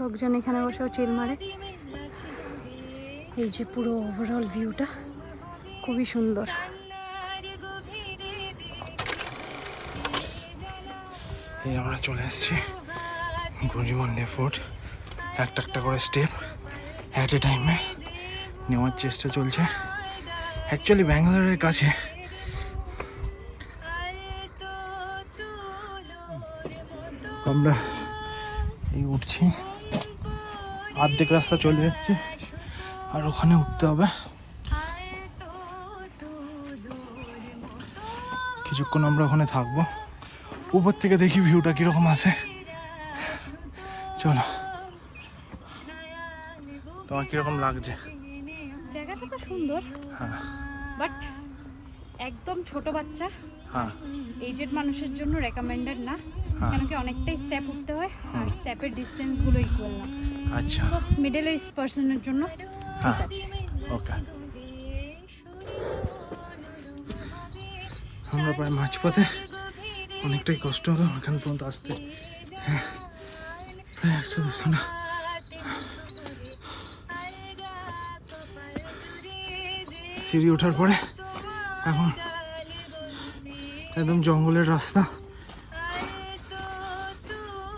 লোকজন এখানে বসেও চিল মারে। এই যে পুরো ওভারঅল ভিউটা খুবই সুন্দর। এই আমরা চলে এসেছি গৌরী মন্দির ফোর্ট। একটা একটা করে স্টেপ অ্যাট এ টাইমে নেওয়ার চেষ্টা চলছে। অ্যাকচুয়ালি ব্যাঙ্গালোরের কাছে আমরা এই উঠছি, অর্ধেক রাস্তা চলে এসেছি, আর ওখানে উঠতে হবে। কিছুক্ষণ আমরা ওখানে থাকবো, উপর থেকে দেখি ভিউটা কিরকম আছে। চলো, তোমার কিরকম লাগছে? জায়গাটা তো সুন্দর, হ্যাঁ, বাট একদম ছোট বাচ্চা, হ্যাঁ, এজেড মানুষের জন্য রেকমেন্ডেড না, হ্যাঁ। কেন কি অনেকটাই স্টেপ উঠতে হয় আর স্টেপের ডিস্টেন্সগুলো ইকুয়াল না। আচ্ছা, সো মিডল এজ পার্সনের জন্য ঠিক আছে। ওকে। আমরা প্রায় মাঝপথে, অনেকটাই কষ্ট হলো এখান পর্যন্ত আসতে। প্রায় 100-200 না। সিঁড়ি ওঠার পরে এখন একদম জঙ্গলের রাস্তা,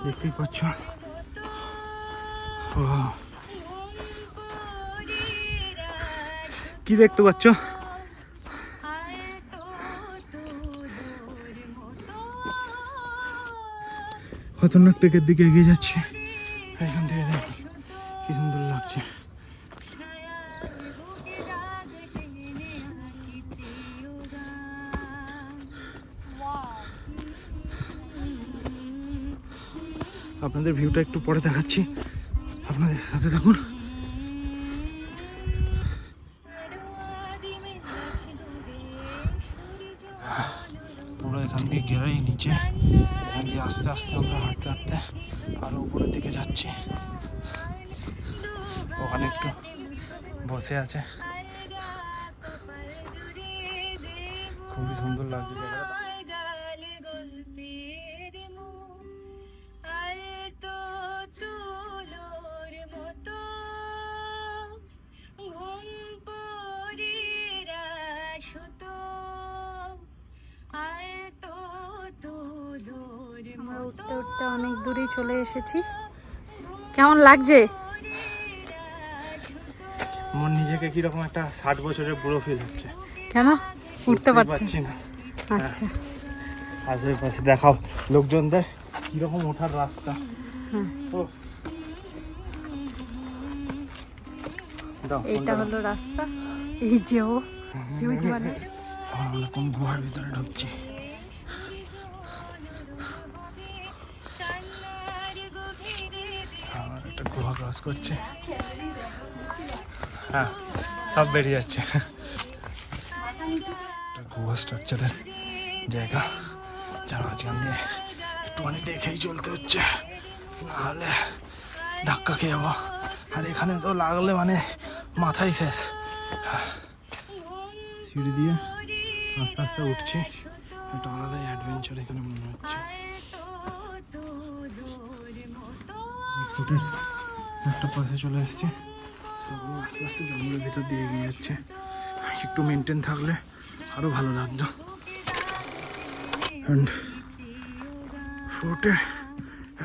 দেখতেই পাচ্ছ। কি দেখতে পাচ্ছ? খতরনাক টেকের দিকে এগিয়ে যাচ্ছে। এখান থেকে দেখুন কি সুন্দর লাগছে। আপনাদের ভিউটা একটু পরে দেখাচ্ছি, আপনাদের সাথে থাকুন। পুরো এখান দিয়ে গেরাই নিচে, এখান দিয়ে আস্তে আস্তে আমরা হাঁটতে হাঁটতে আরো উপরের দিকে যাচ্ছি। ওখানে একটু বসে আছে, খুবই সুন্দর লাগছে জায়গাটা। আমরা উঠতে উঠতে অনেক দূরেই চলে এসেছি। কেমন লাগছে? আমার নিজেকে কিরকম একটা 60 বছরের বুড়ো ফিল হচ্ছে। কেন উঠতে পারছি না? আচ্ছা, আশেপাশে দেখাও লোকজনদের কিরকম ওঠার রাস্তা। এইটা হলো রাস্তা। এই যে ও হিউজ মানুষ। আমরা কোন গুহার ভিতরে ঢুকছি। আমার একটা গুহা ক্রস করছে। হ্যাঁ, সব বেরিয়ে যাচ্ছে। একটা গুহা স্ট্রাকচারের জায়গা, যার মাঝখান দিয়ে একটুখানি দেখেই চলতে হচ্ছে, নাহলে ধাক্কা খেয়ে যাবো। আর এখানে তো লাগলে মানে মাথায় শেষ। সিঁড়ি দিয়ে আস্তে আস্তে উঠছি, একটা আলাদাই অ্যাডভেঞ্চার এখানে মনে হচ্ছে। ফুটের একটা পাশে চলে এসছে, সবগুলো আস্তে আস্তে জঙ্গলের ভিতর দিয়ে এগিয়ে যাচ্ছে। একটু মেনটেন থাকলে আরো ভালো লাগতো। অ্যান্ড ফোর্টের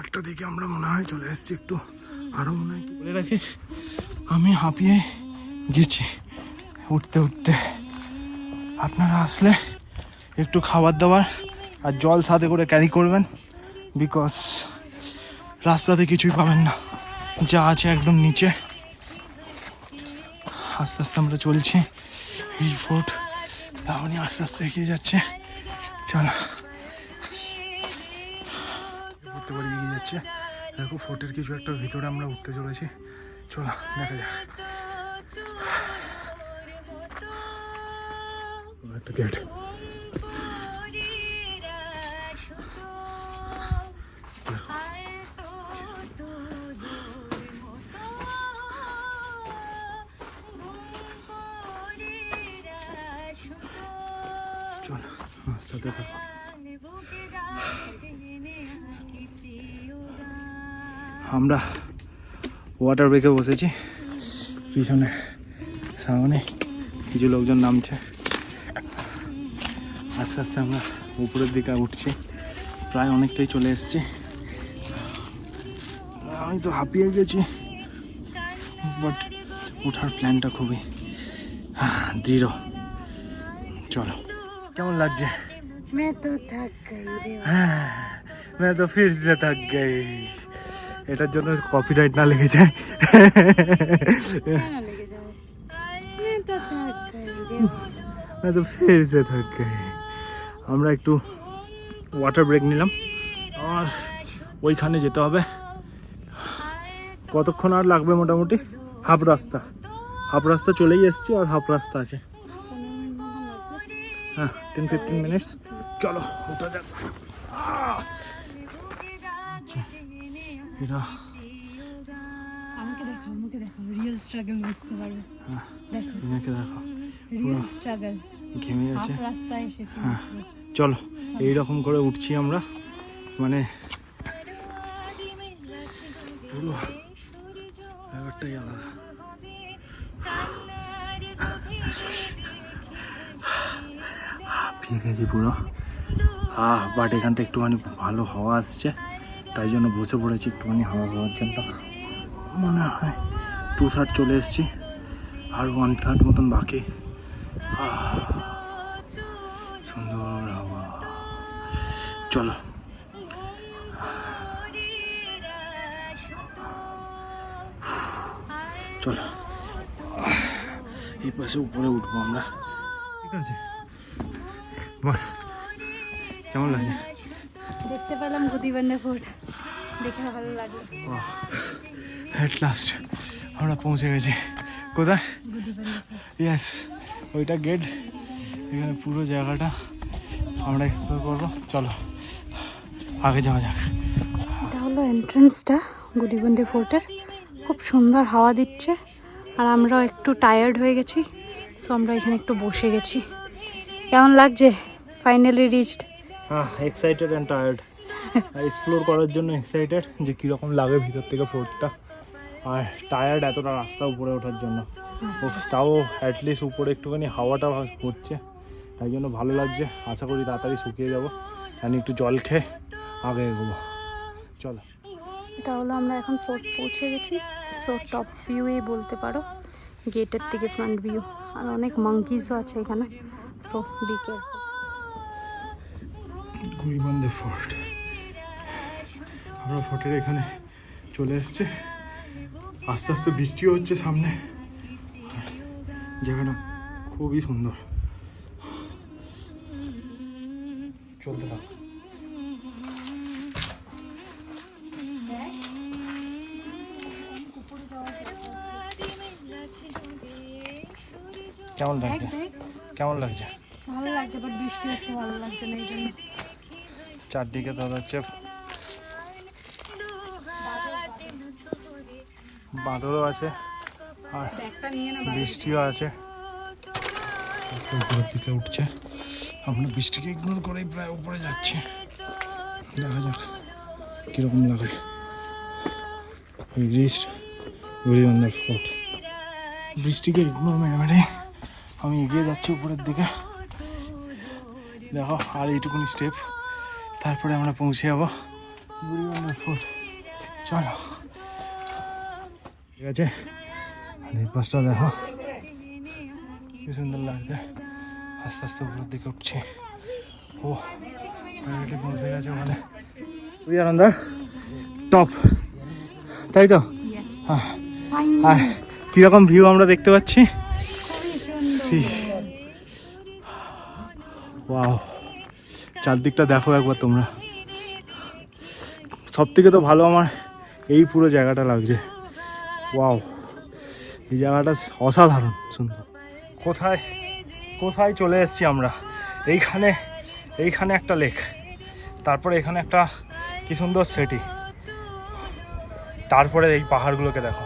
একটা দিকে আমরা মনে হয় চলে এসছি, একটু আরো মনে হয় কি বলে রাখি, আমি হাঁপিয়ে গেছি উঠতে উঠতে। আপনারা আসলে একটু খাবার দাবার আর জল সাথে করে ক্যারি করবেন, বিকজ রাস্তাতে কিছুই পাবেন না, যা আছে একদম নিচে। আস্তে আস্তে আমরা চলছি, এই ফোর্ট তাহলে আস্তে আস্তে এগিয়ে যাচ্ছে। চলো, উঠতে পারি, এগিয়ে যাচ্ছে। দেখো ফোর্টের কিছু একটা ভিতরে আমরা উঠতে চলেছি। চলো দেখা যাক। একটা গেট, চলো সাথে থাকো। আমরা ওয়াটার ব্রেকে বসেছি, পিছনে সামনে কিছু লোকজন নামছে। আস্তে আস্তে আমরা উপরের দিকে উঠছি, প্রায় অনেকটাই চলে এসেছি। আমি তো হাঁপিয়ে গেছি, বাট ওঠার প্ল্যানটা খুবই দৃঢ়। চলো, কেমন লাগছে? मैं तो थक गई रे। হ্যাঁ, मैं तो फिर से थक गई। এটার জন্য কপিরাইট না লেগে যায়। ना लेके जाओ। मैं तो थक गई रे। मैं तो फिर से थक गई। আমরা একটু ওয়াটার ব্রেক নিলাম, আর ওইখানে যেতে হবে। কতক্ষণ আর লাগবে? মোটামুটি হাফ রাস্তা চলেই এসছি, আর হাফ রাস্তা আছে। হ্যাঁ, 10-15 মিনিটস। চলো ওটা যাক। এটা আমাকে দেখো রিয়েল স্ট্রাগল বুঝতে পারবে। দেখো এনাকে দেখো, রিয়েল স্ট্রাগল, ঘেমে গেছে। হাফ রাস্তায় এসেছি। হ্যাঁ, চলো এইরকম করে উঠছি আমরা, মানে পুরো ব্যাপারটাই আলাদা। হাঁপিয়ে গেছি পুরো। বাট এখানটা একটুখানি ভালো হাওয়া আসছে, তাই জন্য বসে পড়েছি একটুখানি হাওয়া খাওয়ার জন্য। মনে হয় 2/3 চলে এসেছি, আর 1/3 মতন বাকি। সুন্দর হাওয়া। চলো চলো, এই পাশে উপরে উঠবো আমরা। ঠিক আছে, বল কেমন লাগছে? দেখতে পেলাম গুদিবান্ডা ফোর্ট, দেখে ভালো লাগলো। এট লাস্ট আমরা পৌঁছে গেছি। কোথায়? গুদিবান্ডা ফোর্ট। ইয়েস, ওইটা গেট। এখানে পুরো জায়গাটা আমরা এক্সপ্লোর করবো। চলো আগে যাওয়া যাক। এটা হলো এন্ট্রান্সটা গুদিবান্ডা ফোর্টের। খুব সুন্দর হাওয়া দিচ্ছে, আর আমরাও একটু টায়ার্ড হয়ে গেছি, সো আমরা এখানে একটু বসে গেছি। কেমন লাগছে? Finally reached. হ্যাঁ, এক্সাইটেড অ্যান্ড টায়ার্ড। এক্সপ্লোর করার জন্য এক্সাইটেড যে কীরকম লাগে ভিতর থেকে ফোর্টটা, আর টায়ার্ড এতটা রাস্তা উপরে ওঠার জন্য। তাও অ্যাটলিস্ট উপরে একটুখানি হাওয়াটা পড়ছে, তাই জন্য ভালো লাগছে। আশা করি তাড়াতাড়ি শুকিয়ে যাবো, আর একটু জল খেয়ে আগে এগোবো। চলো, এটা হলো আমরা এখন ফোর্ট পৌঁছে গেছি, সো টপ ভিউই বলতে পারো, গেটের থেকে ফ্রন্ট ভিউ। আর অনেক মাঙ্কিসও আছে এখানে, সো বি কেয়ারফুল। গুদিবান্ডা ফোর্ট, আমরা ফোর্টের এখানে চলে এসেছি। আস্তে আস্তে বৃষ্টিও হচ্ছে সামনে, জায়গাটা খুবই সুন্দর। চলতে থাক। কেমন লাগছে? কেমন লাগছে? ভালো লাগছে, বাট বৃষ্টি হচ্ছে, ভালো লাগছে না, এই জন্য। চারদিকে তো হচ্ছে বাঁদরও আছে, আর বৃষ্টিও আছে। উপরের দিকে উঠছে, আমরা বৃষ্টিকে ইগনোর করেই প্রায় উপরে যাচ্ছি। দেখা যাক কীরকম লাগে। গুদিবান্ডা ফোর্ট। বৃষ্টিকে ইগনোর মেরে মেরে আমি এগিয়ে যাচ্ছি উপরের দিকে। দেখো, আর এইটুকুনি স্টেপ, তারপরে আমরা পৌঁছে যাবো গুদিবান্ডা ফোর্ট। চলো, ঠিক আছে। আর এই পাশটা দেখো কি সুন্দর লাগছে। আস্তে আস্তে উপরের দিকে উঠছে। ও অলরেডি পৌঁছে গেছে ওখানে। We are on the top, তাই তো? আর কিরকম ভিউ আমরা দেখতে পাচ্ছি। সি, ওয়াও, চারদিকটা দেখো একবার তোমরা। সব থেকে তো ভালো আমার এই পুরো জায়গাটা লাগছে। ওয়াও, এই জায়গাটা অসাধারণ সুন্দর। কোথায় কোথায় চলে এসেছি আমরা? এইখানে একটা লেক, তারপরে এখানে একটা কি সুন্দর সিটি, তারপরে এই পাহাড়গুলোকে দেখো।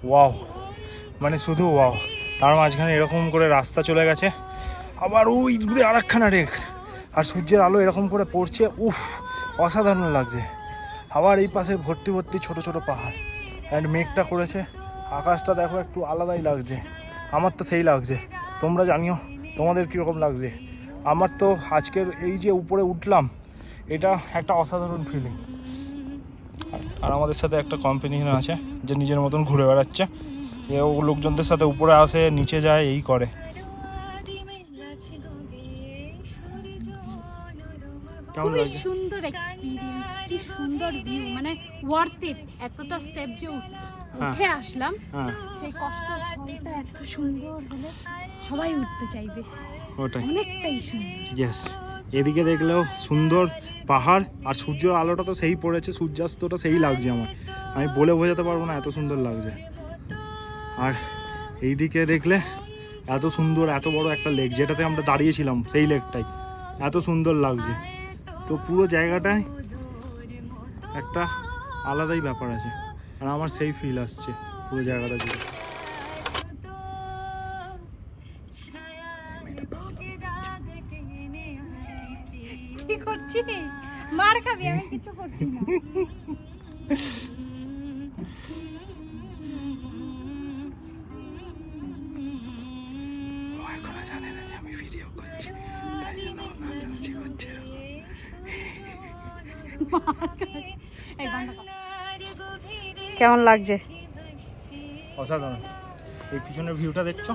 ওয়াও, মানে শুধু ওয়াও। তার মাঝখানে এরকম করে রাস্তা চলে গেছে, আবার ওই দূরে আর একখানা লেক, আর সূর্যের আলো এরকম করে পড়ছে। উফ, অসাধারণ লাগছে। আবার এই পাশে ভর্তি ভর্তি ছোট ছোট পাহাড়। অ্যান্ড মেঘটা করেছে, আকাশটা দেখো একটু আলাদাই লাগছে, আমার তো সেই লাগছে। তোমরা জানিও তোমাদের কীরকম লাগছে। আমার তো আজকের এই যে উপরে উঠলাম, এটা একটা অসাধারণ ফিলিং। আর আমাদের সাথে একটা কম্পানিয়ন আছে যে নিজের মতন ঘুরে বেড়াচ্ছে, ও লোকজনদের সাথে উপরে আসে নিচে যায় এই করে। কেমন খুবই লাগছে? সুন্দর এক্সপিরিয়েন্স, কি সুন্দর ভিউ, মানে ওয়ার্থ ইট। এতটা স্টেপ যে উঠে আসলাম, সেই কষ্টের ফলটা এত সুন্দর হলে সবাই উঠতে চাইবে। ওটাই, অনেকটাই সুন্দর। ইয়েস। এদিকে দেখলেও সুন্দর পাহাড়, আর সূর্যের আলোটা তো সেই পড়েছে, সূর্যাস্তটা সেই লাগছে আমার, আমি বলে বোঝাতে পারবো না এত সুন্দর লাগছে। আর এইদিকে দেখলে এত সুন্দর, এত বড় একটা লেক, যেটাতে আমরা দাঁড়িয়েছিলাম সেই লেকটাই এত সুন্দর লাগছে। তো পুরো জায়গাটায় একটা আলাদাই ব্যাপার আছে, আর আমার সেই ফিল আসছে পুরো জায়গাটা জুড়ে। কি করছিস? মার খাবি, আমি কিছু করছি না। এখনো জানে না যে আমি ভিডিও করছি, তাই জন্য নাচানাচি করছে। কেমন লাগছে? অসাধারণ। এই পিছনের ভিউটা দেখছো,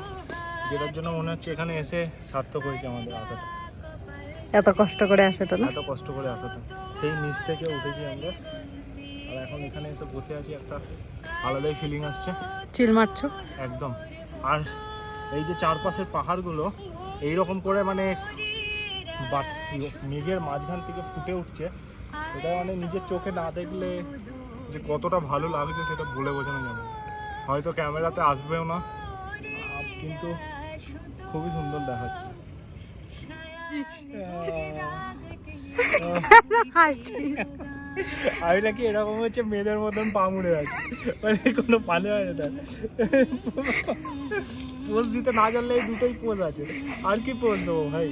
যেটার জন্য মনে হচ্ছে এখানে এসে সার্থক হয়েছে আমাদের আসাটা। এত কষ্ট করে আসাটা না? এত কষ্ট করে আসাটা, সেই নিচ থেকে উঠেছি আমরা, আর এখন এখানে এসে বসে আছি, একটা আলাদাই ফিলিং আসছে। চিল মারছো একদম। আর এই যে চারপাশের পাহাড়গুলো এইরকম করে মানে মেঘের মাঝখান থেকে ফুটে উঠছে, এটা মানে নিজের চোখে না দেখলে যে কতটা ভালো লাগছে সেটা বলে বোঝানো যাবে না। হয়তো ক্যামেরাতে আসবেও না, কিন্তু খুবই সুন্দর দেখাচ্ছে। আমি নাকি এরকম হচ্ছে মেয়েদের মতন পা মুড়ে আছে, মানে কোনো পালে হয় না। পোজ দিতে না জানলে এই দুটোই পোজ আছে, আর কি পোজ দেবো ভাই।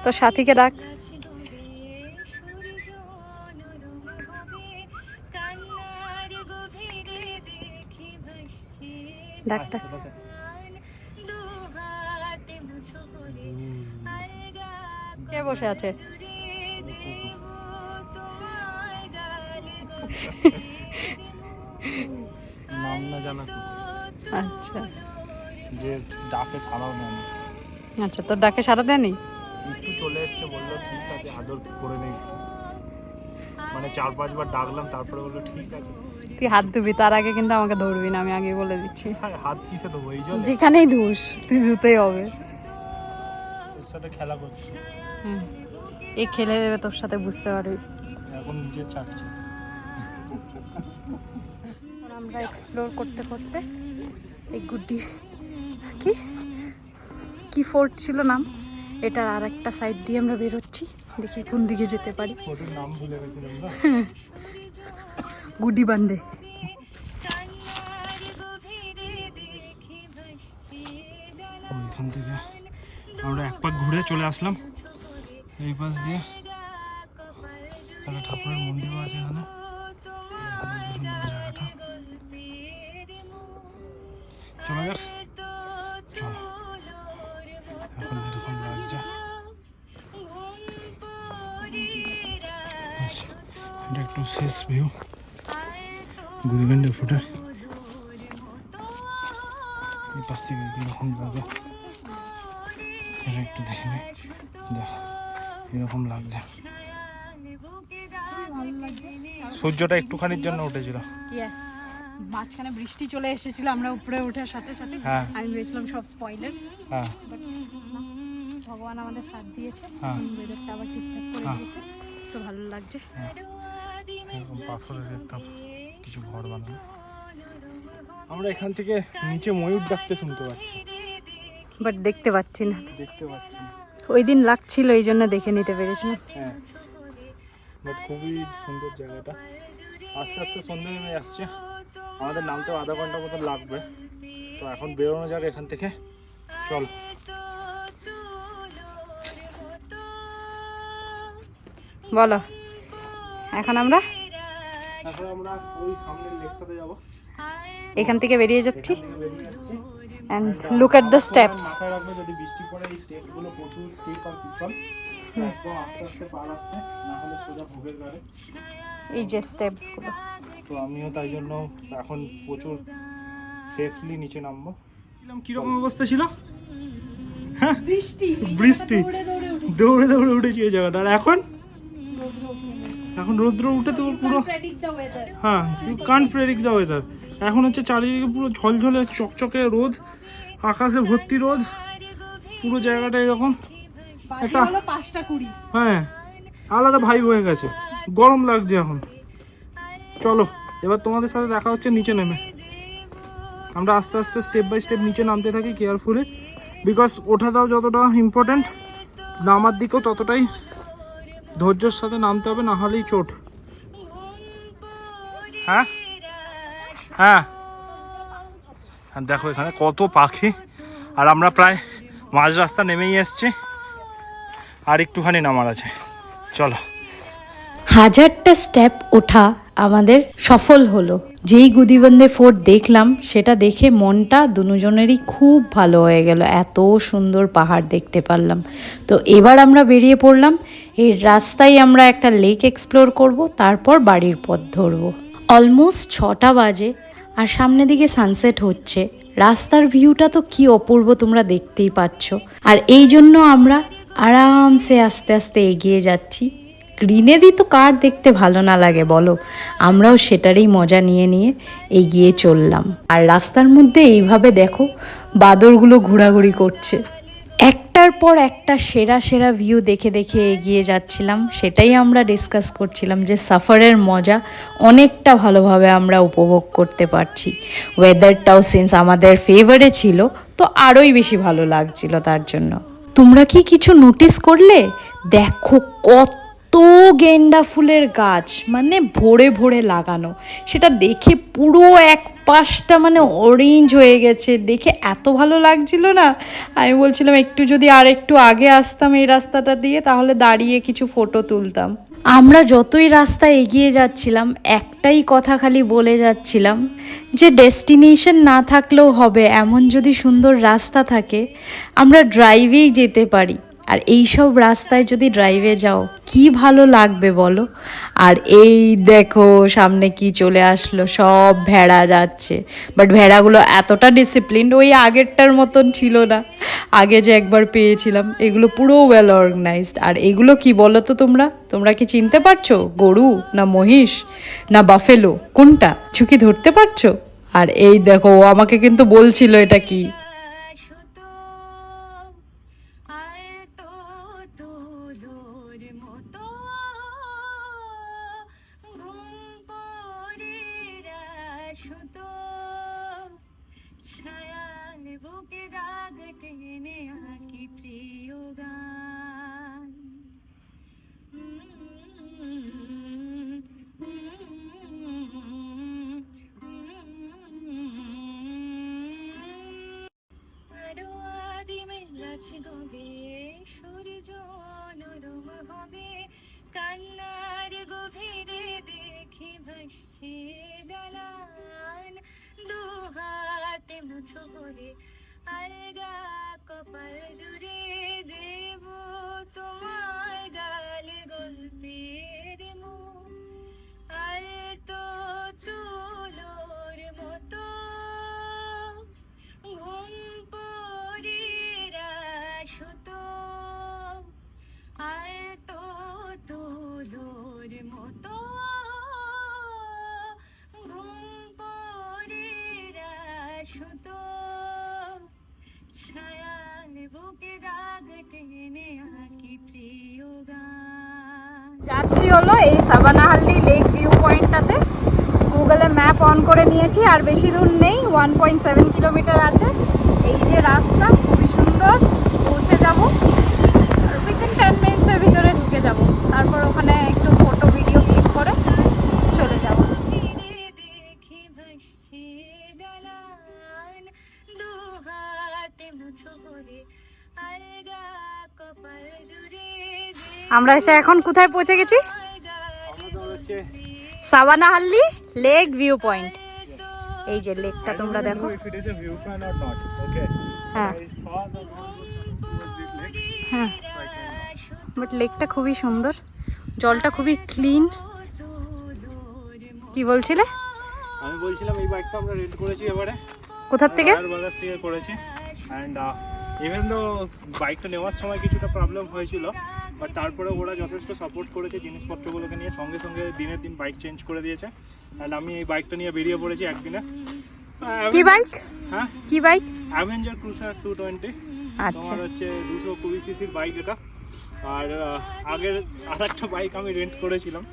তো সাথীকে ডাক। ডাকটা কে বসে আছে? নাম না জানা আচ্ছা যে ডাকে ছাড়াও নেয় না। আচ্ছা, তোর ডাকে সাড়া দেয়নি? একটু চলে এসছে, বললো ঠিক আছে আদর করে নেই, মানে 4-5 বার ডাকলাম, তারপরে বললো ঠিক আছে। তুই হাত ধুবি, তার আগে কিন্তু আমাকে ধরবি না, আমি আগে বলে দিচ্ছি। হাত কিসে দেবো? এই জন্য যেখানেই ধুস তুই ধুতেই হবে। তোর সাথে খেলা করছি, এই খেলে দেবে তোর সাথে, বুঝতে পারবি। এখন নিজে চাটছি। আমরা এক্সপ্লোর করতে করতে এই গুড্ডি কি কি ফোর্ট ছিল নাম, এটা আর একটা সাইড দিয়ে আমরা বেরোচ্ছি, দেখি কোন দিকে যেতে পারি। ফটোর নাম ভুলে গেছিলাম না। গুড্ডি বান্ধে। এখান থেকে আমরা এক পাক ঘুরে চলে আসলাম এই পাশ দিয়ে। একটা ঠাকুরের মন্দিরও আছে এখানে, সুন্দর জায়গাটা। চলো যাক, চলো। এখন এরকম লাগছে, এটা একটু শেষ ভিউ গুলিগন্ডে ফুটের এই পাশ থেকে কীরকম লাগে সেটা একটু দেখে নি। দেখো এরকম লাগছে, সূর্যটা একটুখানির জন্য উঠেছিল। ইয়েস, মাঝখানে বৃষ্টি চলে এসেছিল, আমরা উপরে ওঠার সাথে সাথে আমি ভেবেছিলাম সব স্পয়লার। হ্যাঁ, ভগবান আমাদের সাথ দিয়েছে, হ্যাঁ, ওয়েদারটা আবার ঠিকঠাক করে দিয়েছে, সো ভালো লাগছে। এরকম পাথরের একটা কিছু ঘর বানানো। আমরা এখান থেকে নিচে ময়ূর ডাকতে শুনতে পাচ্ছি, বাট দেখতে পাচ্ছি না। দেখতে পাচ্ছি না। ওই দিন লাগছিল, এই জন্য দেখে নিতে পেরেছিলাম। হ্যাঁ, বাট খুবই সুন্দর জায়গাটা। আস্তে আস্তে সন্ধ্যে নেমে আসছে, আমাদের নামতেও আধা ঘন্টা মতো লাগবে। তো এখন বেরোনো যাক এখান থেকে, চল। বলো, এখন আমরা তারপরে আমরা ওই সামনের লেকটাতে যাবো। এখান থেকে বেরিয়ে যাচ্ছি। বেরিয়ে যাচ্ছি। And look at the steps. মাথায় রাখবে যদি বৃষ্টি পড়ে এই স্টেপগুলো প্রচুর স্লিপ আর পিছল, একদম আস্তে আস্তে পা রাখতে, না হলে সোজা ভোগের গাড়ি। এই যে স্টেপস গুলো, তো আমিও তাই জন্য এখন প্রচুর সেফলি নিচে নামবো। কিরকম অবস্থা ছিল? বৃষ্টি দৌড়ে দৌড়ে উঠেছি এই জায়গাটা। আর এখন রৌদ্র উঠে তো পুরো, হ্যাঁ you can't predict the weather. এখন হচ্ছে চারিদিকে পুরো ঝলঝলে চকচকে রোদ, আকাশে ভর্তি রোদ, পুরো জায়গাটা এরকম একটা, হ্যাঁ আলাদা ভাই হয়ে গেছে, গরম লাগছে এখন। চলো এবার তোমাদের সাথে দেখা হচ্ছে নিচে নেমে। আমরা আস্তে আস্তে স্টেপ বাই স্টেপ নিচে নামতে থাকি কেয়ারফুলি, বিকজ ওঠাটাও যতটা ইম্পর্টেন্ট, নামার দিকেও ততটাই ধৈর্যের সাথে নামতে হবে, না হলেই চোট। হ্যাঁ হ্যাঁ দেখো এখানে কত পাখি, আর আমরা প্রায় মাঝ রাস্তা নেমেই এসছি, আর একটুখানি নামার আছে। চলো। 1000টা স্টেপ ওঠা আমাদের সফল হলো। যেই গুদিবন্দে ফোর্ট দেখলাম সেটা দেখে মনটা দুজনেরই খুব ভালো হয়ে গেল, এত সুন্দর পাহাড় দেখতে পারলাম। তো এবার আমরা বেরিয়ে পড়লাম, এই রাস্তায় আমরা একটা লেক এক্সপ্লোর করব, তারপর বাড়ির পথ ধরবো। অলমোস্ট 6টা বাজে আর সামনে দিকে সানসেট হচ্ছে। রাস্তার ভিউটা তো কি অপূর্ব তোমরা দেখতেই পাচ্ছ। আর এই জন্য আমরা আরামসে আস্তে আস্তে এগিয়ে যাচ্ছি। গ্রিনারি তো কার দেখতে ভালো না লাগে বলো, আমরাও সেটারই মজা নিয়ে নিয়ে এগিয়ে চললাম। আর রাস্তার মধ্যে এইভাবে দেখো বাদরগুলো ঘোরাঘুরি করছে। একটার পর একটা সেরা সেরা ভিউ দেখে দেখে এগিয়ে যাচ্ছিলাম। সেটাই আমরা ডিসকাস করছিলাম যে সফরের মজা অনেকটা ভালোভাবে আমরা উপভোগ করতে পারছি। ওয়েদারটাও সিন্স আমাদের ফেভারে ছিল, তো আরোই বেশি ভালো লাগছিল তার জন্য। তোমরা কি কিছু নোটিস করলে? দেখো কত গেন্দা ফুলের গাছ, মানে ভরে ভরে লাগানো। সেটা দেখে পুরো এক পাশটা মানে অরেঞ্জ হয়ে গেছে, দেখে এত ভালো লাগছিল না। আমি বলছিলাম একটু যদি আর একটু আগে আসতাম এই রাস্তাটা দিয়ে, তাহলে দাঁড়িয়ে কিছু ফটো তুলতাম। আমরা যতই রাস্তা এগিয়ে যাচ্ছিলাম একটাই কথা খালি বলে যাচ্ছিলাম যে ডেস্টিনেশন না থাকলেও হবে, এমন যদি সুন্দর রাস্তা থাকে আমরা ড্রাইভেই যেতে পারি। আর এই সব রাস্তায় যদি ড্রাইভে যাও কি ভালো লাগবে বলো। আর এই দেখো সামনে কি চলে আসলো, সব ভেড়া যাচ্ছে। বাট ভেড়াগুলো এতটা ডিসিপ্লিন ওই আগেরটার মতন ছিল না, আগে যে একবার পেয়েছিলাম। এগুলো পুরো ওয়েল অর্গানাইজড। আর এগুলো কি বলো তো তোমরা কি চিনতে পারছো? গরু না মহিষ না বাফেলো, কোনটা ঝুঁকি ধরতে পারছো? আর এই দেখো ও আমাকে কিন্তু বলছিল এটা কি। সূর্য নরম হবে, কান্নার গভীরে দেখি ভাসছে দালান, দু হাতে মুঠো করে আলগা কপাল জুড়ে দেব তোমার গাল গল্পের মুখ। আর তো তুলোর মতো ঘুম পড়িরা সুতো, আর তো তুলোর মতো ঘুম পড়িরা সুতো, ছায়াল বুকে দাগ টেনে আঁকি প্রিয় গান। যাচ্ছি হলো এই সাবানাহাল্লি লেক ভিউ পয়েন্টটাতে। গুগলে ম্যাপ অন করে নিয়েছি, আর বেশি দূর নেই, 1.7 কিলোমিটার আছে। এই যে রাস্তা খুবই সুন্দর, পৌঁছে যাব আর উইদিন 10 মিনিটসের ভিতরে ঢুকে যাব। তারপর ওখানে একটু ফটো ভিডিও ক্লিক করে চলে যাব। দেখি ভাসছে দালান, দু হাতে মুঠো করে আলগা কপাল জুড়ে আমরা এসে এখন কোথায় পৌঁছে গেছি? আমাদের হচ্ছে সাবানাহাল্লি লেক ভিউ পয়েন্ট। এই যে লেকটা তোমরা দেখো। If it is a view point or not, okay? হ্যাঁ I saw the mountain was big lake. হ্যাঁ, So I came down. But লেকটা খুবই সুন্দর, জলটা খুবই ক্লিন। কি বলছিলে? আমি বলছিলাম এই বাইকটা আমরা রেন্ট করেছি এবারে। কোথার থেকে? বাজার থেকে করেছি। অ্যান্ড ইভেন দো বাইকটা নেওয়ার সময় কিছুটা প্রবলেম হয়েছিল, বাট তারপরে ওরা যথেষ্ট সাপোর্ট করেছে জিনিসপত্রগুলোকে নিয়ে, সঙ্গে সঙ্গে দিনের দিন বাইক চেঞ্জ করে দিয়েছে। অ্যান্ড আমি এই বাইকটা নিয়ে বেরিয়ে পড়েছি একদিনে। কি বাইক? হ্যাঁ, কি বাইক? Avenger cruiser 220। আচ্ছা, তোমার হচ্ছে 220 সিসির বাইক এটা। আর আগের আরেকটা বাইক আমি রেন্ট করেছিলাম।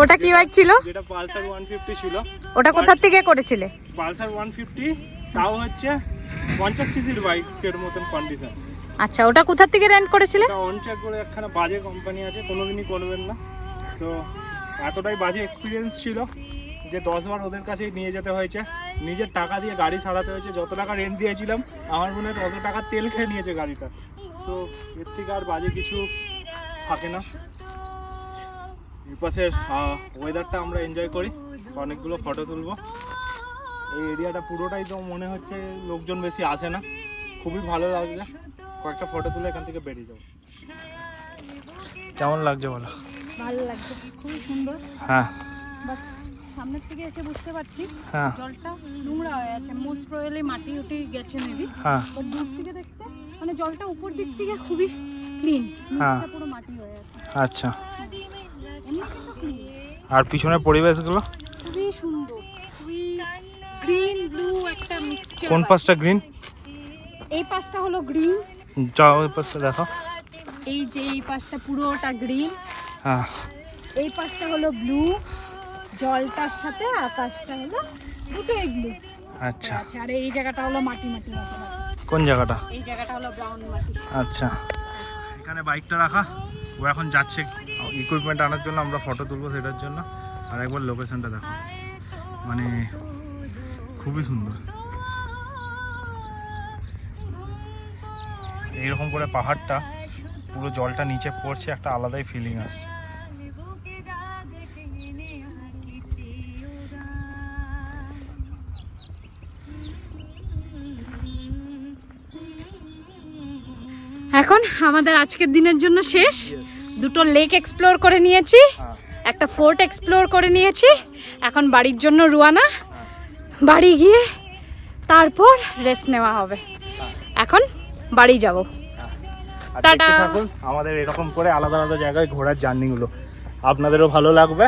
ওটা কি বাইক ছিল? যেটা পালসার 150 ছিল। ওটা কোথার থেকে করেছিলে? পালসার 150, তাও হচ্ছে 50 সিসির বাইকের মতন কন্ডিশন। আচ্ছা, ওটা কোথার থেকে রেন্ট করেছিলে? এটা অনট্র্যাক বলে একখানা বাজে কোম্পানি আছে, কোনোদিনই করবেন না। সো এতটাই বাজে এক্সপিরিয়েন্স ছিল যে 10 বার ওদের কাছেই নিয়ে যেতে হয়েছে, নিজের টাকা দিয়ে গাড়ি সারাতে হয়েছে। যত টাকা রেন্ট দিয়েছিলাম আমার মনে হয় তত টাকা তেল খেয়ে নিয়েছে গাড়িটা। তো এর থেকে আর বাজে কিছু থাকে না। এপাশের ওয়েদারটা আমরা এনজয় করি, অনেকগুলো ফটো তুলবো। এই এরিয়াটা পুরোটাই তো মনে হচ্ছে লোকজন বেশি আসে না, খুবই ভালো লাগছে। কয়েকটা ফটো তুলে এখান থেকে বেরিয়ে যাবো। কেমন লাগছে বলো? ভালো লাগছে, খুবই সুন্দর। হ্যাঁ বাট সামনের থেকে এসে বুঝতে পারছি হ্যাঁ জলটা নোংরা হয়ে আছে, মোস্ট প্রবাবলি মাটি উঠে গেছে মেবি। হ্যাঁ বাট দূর থেকে দেখতে মানে জলটা উপর দিক থেকে খুবই ক্লিন, হ্যাঁ। পুরো মাটি হয়ে আছে। আচ্ছা, এমনি কিন্তু ক্লিন, আর পিছনের পরিবেশগুলো? খুবই সুন্দর, খুবই গ্রিন ব্লু একটা মিক্সচার। কোন পাশটা গ্রিন? এই পাশটা হলো গ্রিন, যাও ওই পাশটা দেখো। এই যে এই পাশটা পুরোটা গ্রিন, হ্যাঁ এই পাশটা হলো ব্লু, জলটার সাথে আকাশটা হলো দুটোই ব্লু। আচ্ছা, আচ্ছা, আর এই জায়গাটা হলো মাটি মাটি মতো মাটি। কোন জায়গাটা? এই জায়গাটা হলো ব্রাউন মাটি। আচ্ছা, এখানে বাইকটা রাখা, ও এখন যাচ্ছে ইকুইপমেন্ট আনার জন্য, আমরা ফটো তুলবো সেটার জন্য। আর একবার লোকেশনটা দেখো, মানে খুবই সুন্দর। এইরকম করে পাহাড়টা পুরো জলটা নিচে পড়ছে, একটা আলাদাই ফিলিং আসছে। এখন আমাদের আজকের দিনের জন্য শেষ। দুটো লেক এক্সপ্লোর করে নিয়েছি, একটা ফোর্ট এক্সপ্লোর করে নিয়েছি। এখন বাড়ির জন্য রওনা, বাড়ি গিয়ে তারপর রেস্ট নেওয়া হবে। এখন বাড়ি যাব। আর টাটা। দেখতে থাকুন আমাদের এরকম করে আলাদা আলাদা জায়গায় ঘোরার জার্নিগুলো, আপনাদেরও ভালো লাগবে।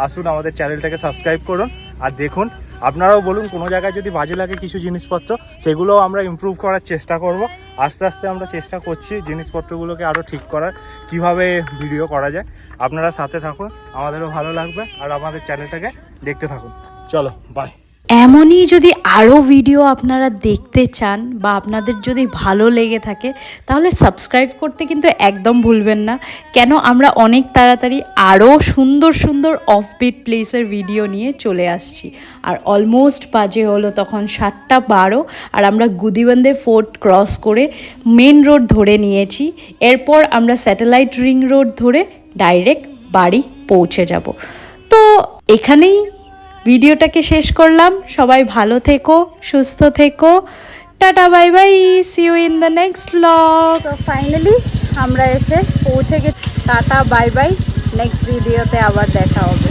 আসুন আমাদের চ্যানেলটাকে সাবস্ক্রাইব করুন আর দেখুন। আপনারাও বলুন কোনো জায়গায় যদি বাজে লাগে কিছু জিনিসপত্র, সেগুলোও আমরা ইমপ্রুভ করার চেষ্টা করব। আস্তে আস্তে আমরা চেষ্টা করছি জিনিসপত্রগুলোকে আরও ঠিক করার, কিভাবে ভিডিও করা যায়। আপনারা সাথে থাকুন, আমাদেরও ভালো লাগবে। আর আমাদের চ্যানেলটাকে দেখতে থাকুন। চলো, বাই। এমনই যদি আরও ভিডিও আপনারা দেখতে চান বা আপনাদের যদি ভালো লেগে থাকে তাহলে সাবস্ক্রাইব করতে কিন্তু একদম ভুলবেন না। কেন আমরা অনেক তাড়াতাড়ি আরও সুন্দর সুন্দর অফবিট প্লেসের ভিডিও নিয়ে চলে আসছি। আর অলমোস্ট বাজে হলো তখন 7:12, আর আমরা গুদিবন্দে ফোর্ট ক্রস করে মেন রোড ধরে নিয়েছি। এরপর আমরা স্যাটেলাইট রিং রোড ধরে ডাইরেক্ট বাড়ি পৌঁছে যাব। তো এখানেই ভিডিওটাকে শেষ করলাম। সবাই ভালো থেকো, সুস্থ থেকো, tata bye bye, see you in the next blog. So finally আমরা এসে পৌঁছে গেছি। টাটা বাই বাই, নেক্সট ভিডিওতে আবার দেখা হবে।